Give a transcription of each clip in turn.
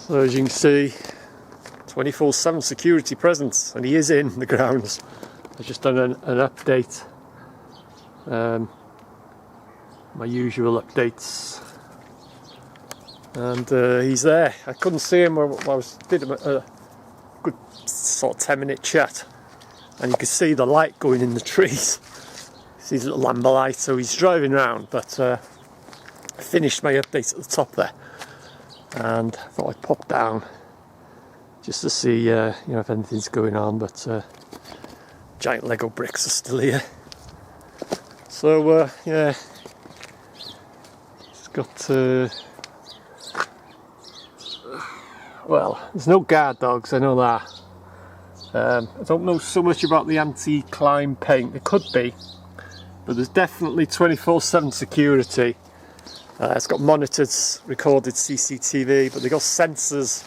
So as you can see, 24/7 security presence, and he is in the grounds. I've just done an update, my usual updates, and he's there. I couldn't see him when I did a good sort of 10-minute chat, and you could see the light going in the trees. See his little amber light, so he's driving around. But I finished my update at the top there, and I thought I'd pop down just to see you know, if anything's going on. But giant Lego bricks are still here. So yeah, it's got well, there's no guard dogs, I know that. I don't know so much about the anti-climb paint. It could be, but there's definitely 24/7 security. It's got monitors, recorded CCTV, but they got sensors.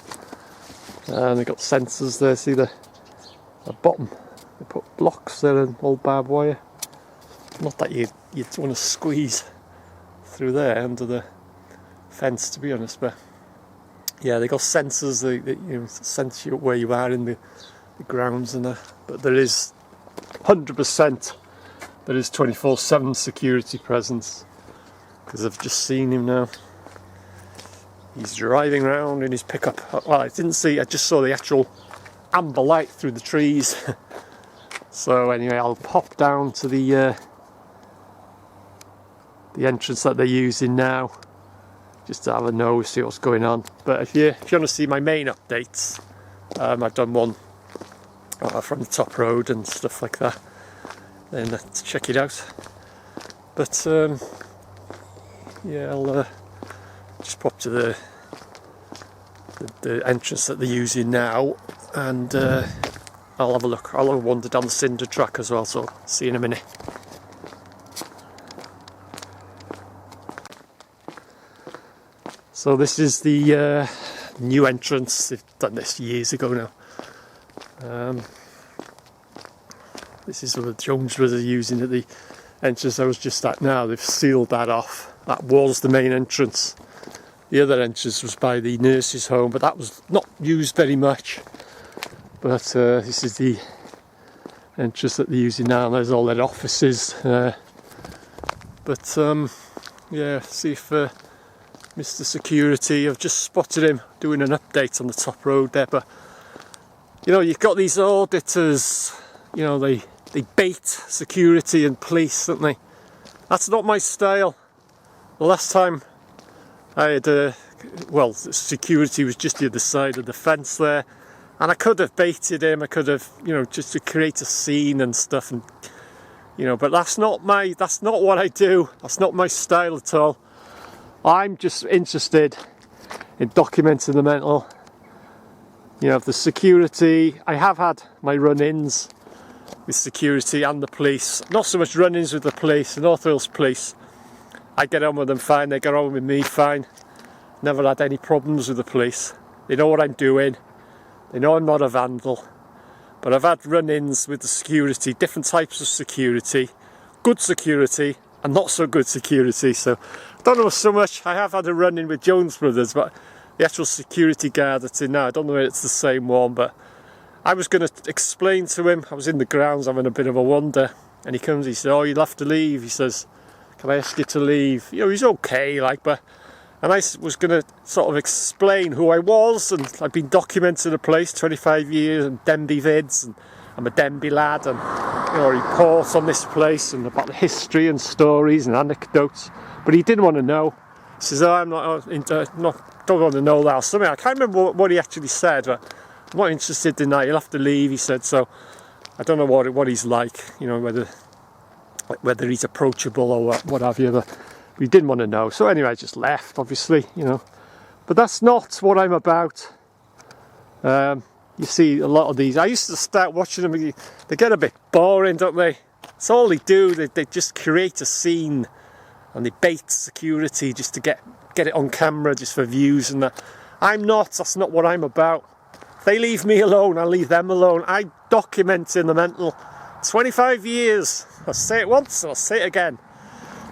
They got sensors there. See the bottom? They put blocks there and all barbed wire. Not that you'd want to squeeze through there under the fence, to be honest, but yeah, they got sensors. They you know, sense you where you are in the grounds and that. But there is 100%. There is 24/7 security presence, because I've just seen him now. He's driving around in his pickup. Well, I just saw the actual amber light through the trees. So anyway, I'll pop down to the entrance that they're using now, just to have a nose, see what's going on. But if you want to see my main updates, I've done one from the top road and stuff like that, then let's check it out. But yeah, I'll just pop to the entrance that they're using now, and I'll have a look. I'll have a wander down the cinder track as well, so see you in a minute. So this is the new entrance. They've done this years ago now. This is what the Jones brothers are using at the entrance I was just at now. They've sealed that off. That was the main entrance. The other entrance was by the nurses' home, but that was not used very much. But this is the entrance that they're using now, and there's all their offices. But yeah, see if Mr. Security, I've just spotted him doing an update on the top road there. But you know, you've got these auditors, you know, they bait security and police, don't they? That's not my style. The last time I had well, security was just the other side of the fence there, and I could have baited him. I could have, you know, just to create a scene and stuff, and you know, but that's not what I do. That's not my style at all. I'm just interested in documenting the mental, you know, of the security. I have had my run-ins with security and the police. Not so much run-ins with the police, the North Wales police. I get on with them fine, they get on with me fine. Never had any problems with the police. They know what I'm doing. They know I'm not a vandal. But I've had run-ins with the security, different types of security. Good security and not so good security. So I don't know so much. I have had a run-in with Jones Brothers, but the actual security guard that's in now, I don't know if it's the same one, but I was going to explain to him. I was in the grounds having a bit of a wander, and he comes, he said, "Oh, you'll have to leave." He says, "Can I ask you to leave?" You know, he's okay, like, but, and I was going to sort of explain who I was, and I've been documenting the place 25 years, and Denbigh vids, and I'm a Denbigh lad, and you know, reports on this place, and about the history and stories and anecdotes, but he didn't want to know. He says, "Oh, I'm not don't want to know that," or something. I can't remember what he actually said, but I'm not interested in that. You'll have to leave, he said. So I don't know what he's like, you know, whether he's approachable or what have you, but we didn't want to know. So anyway, I just left, obviously, you know. But that's not what I'm about. You see a lot of these. I used to start watching them. They get a bit boring, don't they? That's all they do. They just create a scene, and they bait security just to get it on camera, just for views and that. I'm not. That's not what I'm about. If they leave me alone, I'll leave them alone. I document in the mental. 25 years. I'll say it once and I'll say it again.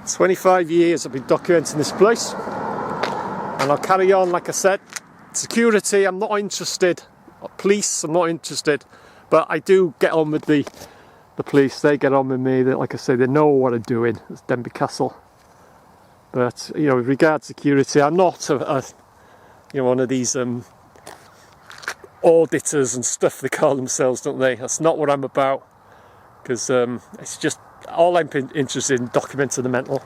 25 years I've been documenting this place, and I'll carry on, like I said, security, I'm not interested. Police, I'm not interested. But I do get on with the police. They get on with me. They, like I say, they know what I'm doing. It's Denbigh Castle. But you know, with regard to security, I'm not one of these auditors and stuff they call themselves, don't they? That's not what I'm about. Because it's just all I'm interested in, documenting the mental.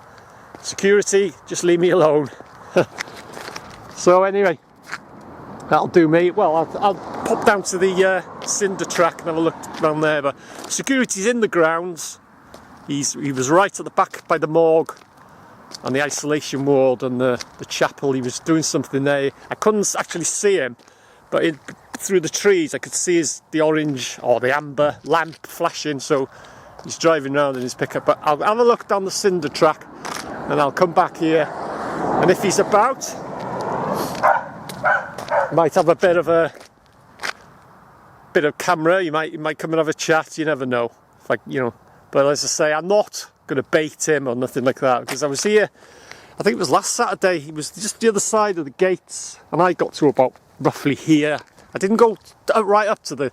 Security, just leave me alone. So anyway, that'll do me. Well, I'll pop down to the cinder track and have a look around there. But security's in the grounds. He was right at the back by the morgue and the isolation ward and the chapel. He was doing something there. I couldn't actually see him, but through the trees I could see the orange or the amber lamp flashing. So he's driving around in his pickup. But I'll have a look down the cinder track and I'll come back here. And if he's about, might have a bit of camera. You might come and have a chat. You never know. Like, you know. But as I say, I'm not going to bait him or nothing like that, because I was here. I think it was last Saturday. He was just the other side of the gates, and I got to about roughly here. I didn't go right up to the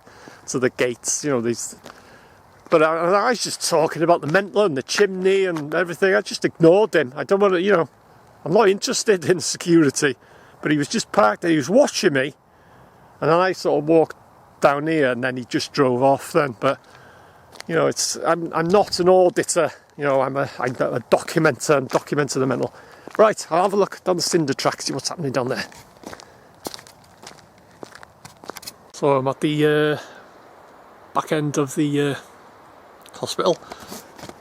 gates. You know these. But I was just talking about the mental and the chimney and everything. I just ignored him. I don't want to. You know, I'm not interested in security. But he was just parked there, he was watching me, and then I sort of walked down here and then he just drove off then. But you know, I'm not an auditor, you know, I'm a documenter and documenting the mental. Right, I'll have a look down the cinder track, see what's happening down there. So I'm at the back end of the hospital,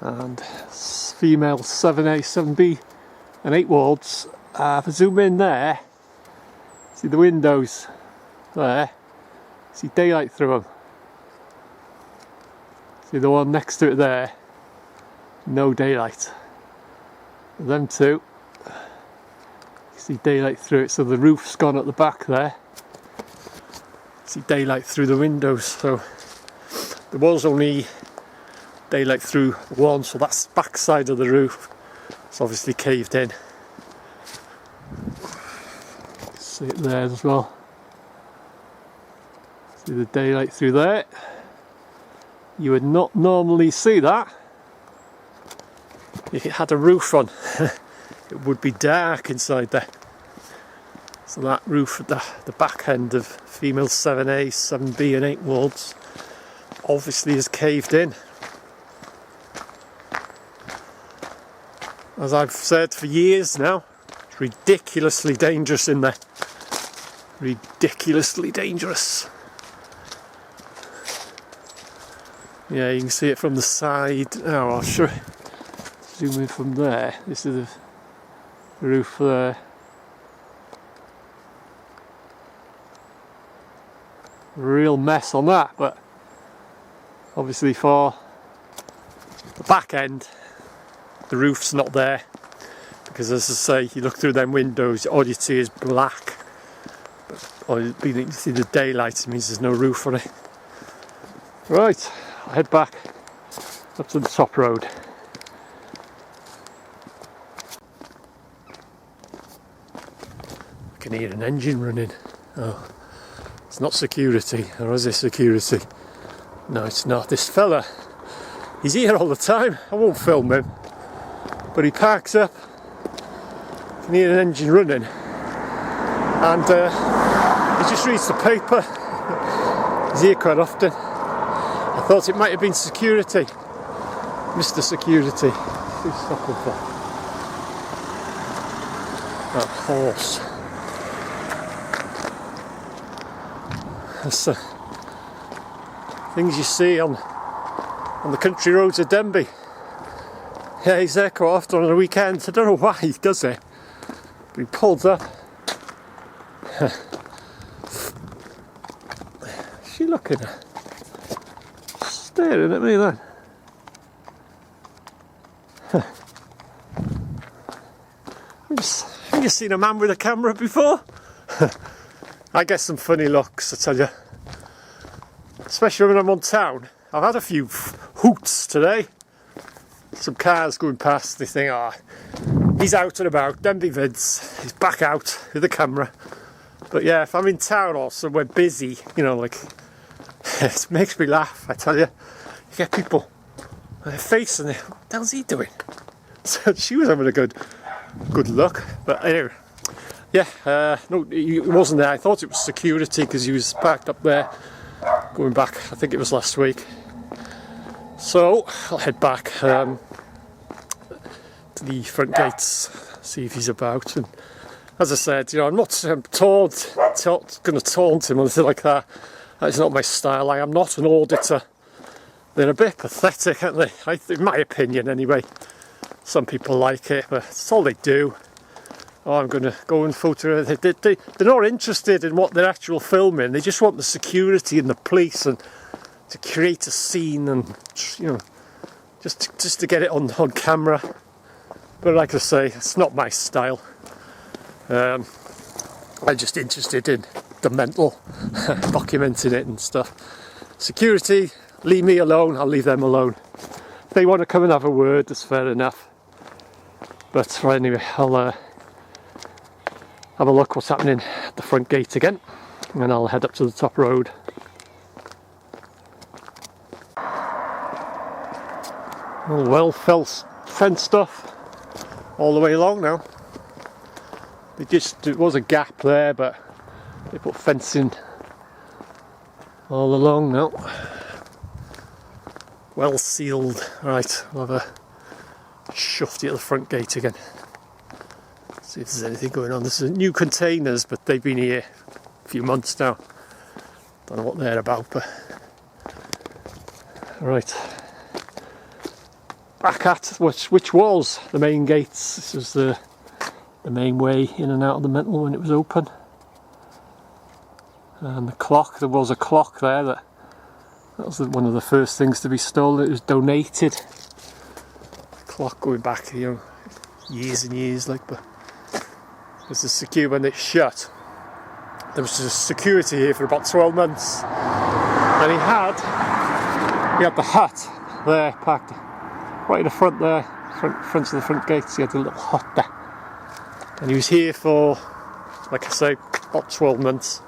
and female 7A, 7B and 8 wards. If I zoom in there, see the windows there, see daylight through them. See the one next to it there, no daylight. Them two, see daylight through it, so the roof's gone at the back there. See daylight through the windows, so there was only daylight through one, so that's back side of the roof. It's obviously caved in. See it there as well. See the daylight through there. You would not normally see that if it had a roof on. It would be dark inside there. So that roof at the back end of female 7A, 7B and 8 wards obviously is caved in. As I've said for years now, it's ridiculously dangerous in there. Ridiculously dangerous. Yeah, you can see it from the side. Oh, I'll show you. Zoom in from there. This is the roof there. Real mess on that, but obviously for the back end, the roof's not there, because as I say, you look through them windows, all you see is black. Or you can see the daylight, it means there's no roof on it. Right, I'll head back up to the top road. I can hear an engine running. Oh, it's not security, or is it security? No, it's not. This fella, he's here all the time. I won't film him, but he parks up. You can hear an engine running, and he just reads the paper. He's here quite often. I thought it might have been security. Mr. Security. Who's stopping for? That horse. That's things you see on the country roads of Denbigh. Yeah, he's there quite often on the weekends. I don't know why he does it, but he pulls up. Is she looking at? Staring at me then. Have you seen a man with a camera before? I get some funny looks, I tell you. Especially when I'm on town. I've had a few hoots today. Some cars going past, they think, oh, he's out and about, Denbigh vids, he's back out with the camera. But yeah, if I'm in town or somewhere busy, you know, like, it makes me laugh, I tell you. You get people with their face and what the hell's he doing? So she was having a good look. But anyway, yeah, no, he wasn't there. I thought it was security because he was parked up there, going back, I think it was last week. So I'll head back to the front gates, see if he's about. And as I said, you know, I'm not going to taunt him or anything like that. That's not my style. I am not an auditor. They're a bit pathetic, aren't they? In my opinion, anyway. Some people like it, but that's all they do. Oh, I'm going to go and photo. They're not interested in what they're actual filming. They just want the security and the police and to create a scene and, you know, just to get it on camera. But like I say, it's not my style. I'm just interested in the mental, documenting it and stuff. Security, leave me alone, I'll leave them alone. If they want to come and have a word, that's fair enough. But anyway, I'll have a look what's happening at the front gate again, and then I'll head up to the top road. Well fenced off all the way along now. There was a gap there, but they put fencing all along now. Well sealed. Right, I'll have a shufty at the front gate again. See if there's anything going on. There's new containers, but they've been here a few months now. Don't know what they're about, but right. Back at which was the main gates. This was the main way in and out of the mental when it was open. And the clock, there was a clock there that was one of the first things to be stolen. It was donated. Clock going back, you know, years and years, like, but it was secure when it shut. There was just security here for about 12 months, and he had the hut there parked right in the front there, front of the front gates. He had a little hut there, and he was here for, like I say, about 12 months.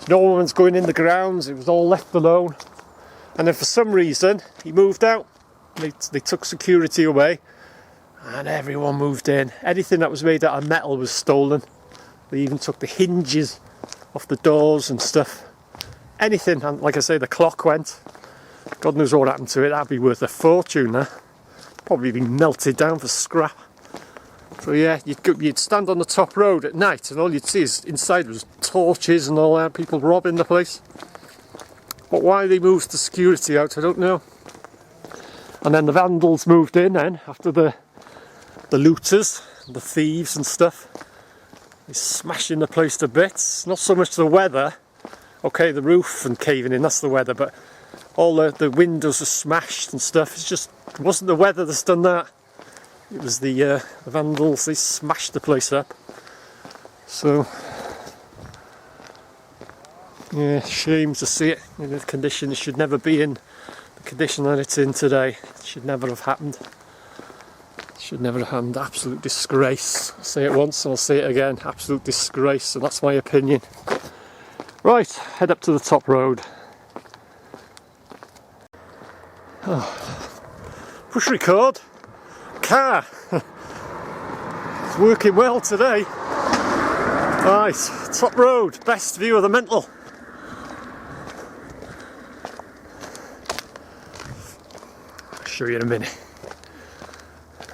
No one's going in the grounds. It was all left alone. And then for some reason he moved out. They took security away, and everyone moved in. Anything that was made out of metal was stolen. They even took the hinges off the doors and stuff. Anything, and like I say, the clock went. God knows what happened to it. That'd be worth a fortune now. Probably been melted down for scrap. So yeah, you'd stand on the top road at night and all you'd see is inside was torches and all that, people robbing the place. But why they moved the security out, I don't know. And then the vandals moved in then, after the looters, the thieves and stuff. They're smashing the place to bits. Not so much the weather. Okay, the roof and caving in, that's the weather, but all the windows are smashed and stuff. It wasn't the weather that's done that. It was the vandals. They smashed the place up. So yeah, shame to see it in the condition. It should never be in the condition that it's in today. It should never have happened. It should never have happened. Absolute disgrace. I'll say it once and I'll say it again. Absolute disgrace, and that's my opinion. Right, head up to the top road. Oh. Push record. Car. It's working well today. Right, top road, best view of the mental. I'll show you in a minute.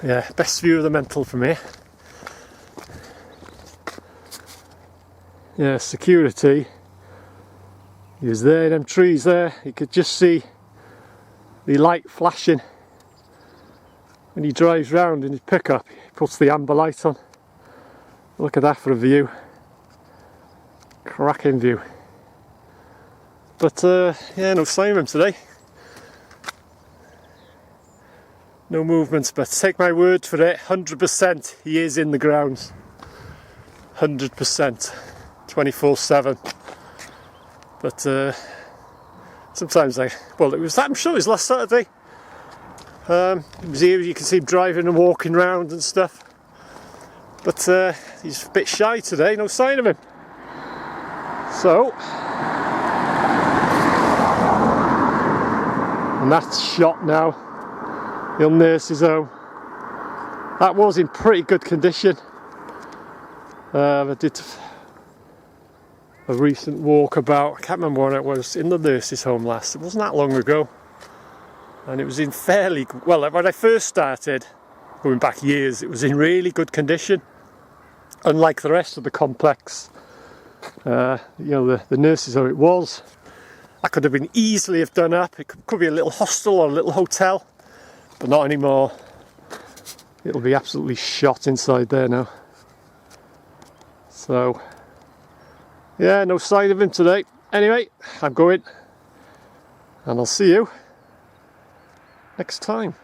Yeah, best view of the mental from here. Yeah, security. He was there, them trees there. You could just see the light flashing. When he drives round in his pickup, he puts the amber light on. Look at that for a view. Cracking view. But yeah, no sign of him today. No movements, but take my word for it, 100% he is in the grounds. 100%. 24/7. But sometimes I'm sure it was last Saturday. He was here, you can see him driving and walking around and stuff. But he's a bit shy today, no sign of him. So, and that's shot now, the old nurse's home. That was in pretty good condition. I did a recent walkabout, I can't remember when it was, in the nurse's home last. It wasn't that long ago. And it was in fairly, well, when I first started, going back years, it was in really good condition. Unlike the rest of the complex, you know, the nurse's home, it was. That could have been easily have done up. It could be a little hostel or a little hotel, but not anymore. It'll be absolutely shot inside there now. So, yeah, no sign of him today. Anyway, I'm going, and I'll see you next time.